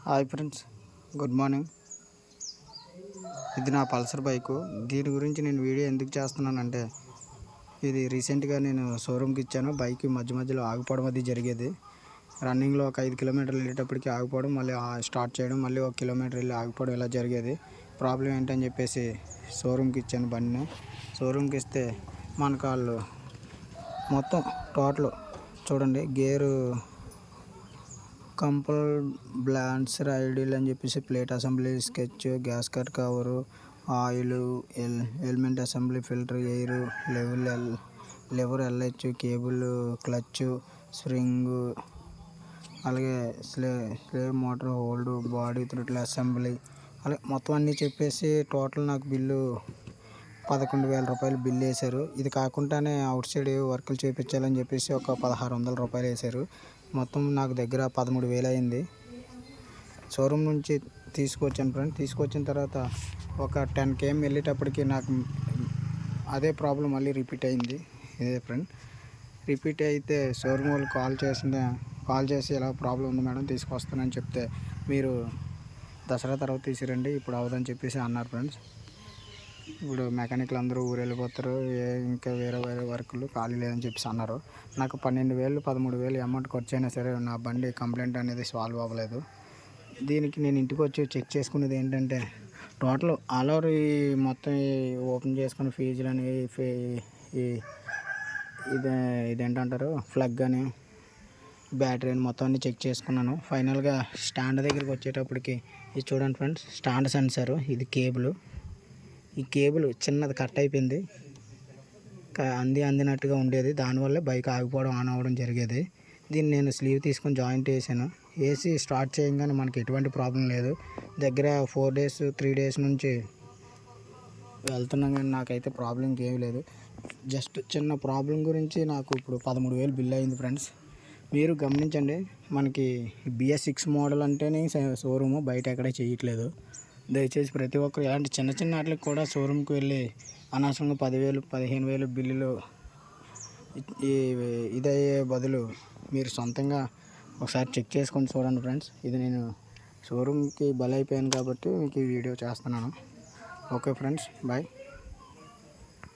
Hi friends, good morning. ఇది నా Pulsar bike. దీని గురించి నేను వీడియో ఎందుకు చేస్తున్నానంటే, ఇది రీసెంట్గా నేను షోరూమ్కి ఇచ్చాను. బైక్ మధ్యలో ఆగిపోవడం అది జరిగేది. రన్నింగ్లో ఒక 5 కిలోమీటర్లు వెళ్ళేటప్పటికి ఆగిపోవడం, మళ్ళీ స్టార్ట్ చేయడం, మళ్ళీ 1 కిలోమీటర్ వెళ్ళి ఆగిపోవడం ఇలా జరిగేది. ప్రాబ్లం ఏంటని చెప్పేసి షోరూమ్కి ఇచ్చాను బండిని. షోరూమ్కి ఇస్తే మనకు వాళ్ళు మొత్తం టోటల్ చూడండి, గేరు కంపల్ బ్లాన్సర్ ఐడియల్ అని చెప్పేసి plate assembly, sketch, gasket cover, oil, element assembly, filter, air, lever, LH, cable, clutch, spring, అలాగే slave motor hold, body throttle assembly, అలాగే మొత్తం అన్నీ చెప్పేసి టోటల్ నాకు బిల్లు 11,000 రూపాయలు బిల్లు వేశారు. ఇది కాకుండానే అవుట్ సైడ్ వర్కులు చేయించాలని చెప్పేసి ఒక 1,600 రూపాయలు వేశారు. మొత్తం నాకు దగ్గర 13,000 అయింది. షోరూమ్ నుంచి తీసుకొచ్చాను ఫ్రెండ్. తీసుకొచ్చిన తర్వాత ఒక 10 km వెళ్ళేటప్పటికి నాకు అదే ప్రాబ్లం మళ్ళీ రిపీట్ అయింది. ఇదే ఫ్రెండ్, రిపీట్ అయితే షోరూమ్ వాళ్ళు కాల్ చేసి ఇలా ప్రాబ్లం ఉంది మేడం, తీసుకొస్తానని చెప్తే, మీరు దసరా తర్వాత తీసుకురండి, ఇప్పుడు అవదని చెప్పేసి అన్నారు ఫ్రెండ్స్. ఇప్పుడు మెకానిక్లు అందరూ ఊరు వెళ్ళిపోతారు, ఇంకా వేరే వర్కులు ఖాళీ లేదని చెప్పేసి అన్నారు. నాకు 12,000 13,000 అమౌంట్ ఖర్చు అయినా సరే నా బండి కంప్లైంట్ అనేది సాల్వ్ అవ్వలేదు. దీనికి నేను ఇంటికి వచ్చి చెక్ చేసుకునేది ఏంటంటే, టోటల్ ఆల్ ఓవర్ మొత్తం ఓపెన్ చేసుకుని ఫీజులు అని ఇదేంటంటారు ప్లగ్ అని, బ్యాటరీ అని మొత్తం అన్ని చెక్ చేసుకున్నాను. ఫైనల్గా స్టాండ్ దగ్గరికి వచ్చేటప్పటికి ఇది చూడండి ఫ్రెండ్స్, స్టాండ్ సెన్సారు, ఇది కేబుల్. ఈ కేబుల్ చిన్నది కట్ అయిపోయింది, అందినట్టుగా ఉండేది. దానివల్ల బైక్ ఆగిపోవడం, ఆన్ అవ్వడం జరిగేది. దీన్ని నేను స్లీవ్ తీసుకొని జాయింట్ వేసాను. వేసి స్టార్ట్ చేయగానే మనకి ఎటువంటి ప్రాబ్లం లేదు. దగ్గర 4 days 3 days నుంచి వెళ్తున్నాం, కానీ నాకైతే ప్రాబ్లం ఏమీ లేదు. జస్ట్ చిన్న ప్రాబ్లం గురించి నాకు ఇప్పుడు 13,000 బిల్ అయింది ఫ్రెండ్స్. మీరు గమనించండి, మనకి BS6 మోడల్ అంటేనే షోరూము, బయట ఎక్కడ చేయట్లేదు. దయచేసి ప్రతి ఒక్కరు ఇలాంటి చిన్న వాటికి కూడా షోరూమ్కి వెళ్ళి అనవసరంగా 10,000 15,000 బిల్లులు ఇదయ్యే బదులు మీరు సొంతంగా ఒకసారి చెక్ చేసుకొని చూడండి ఫ్రెండ్స్. ఇది నేను షోరూమ్కి బలైపోయాను కాబట్టి మీకు ఈ వీడియో చేస్తున్నాను. Okay friends, bye.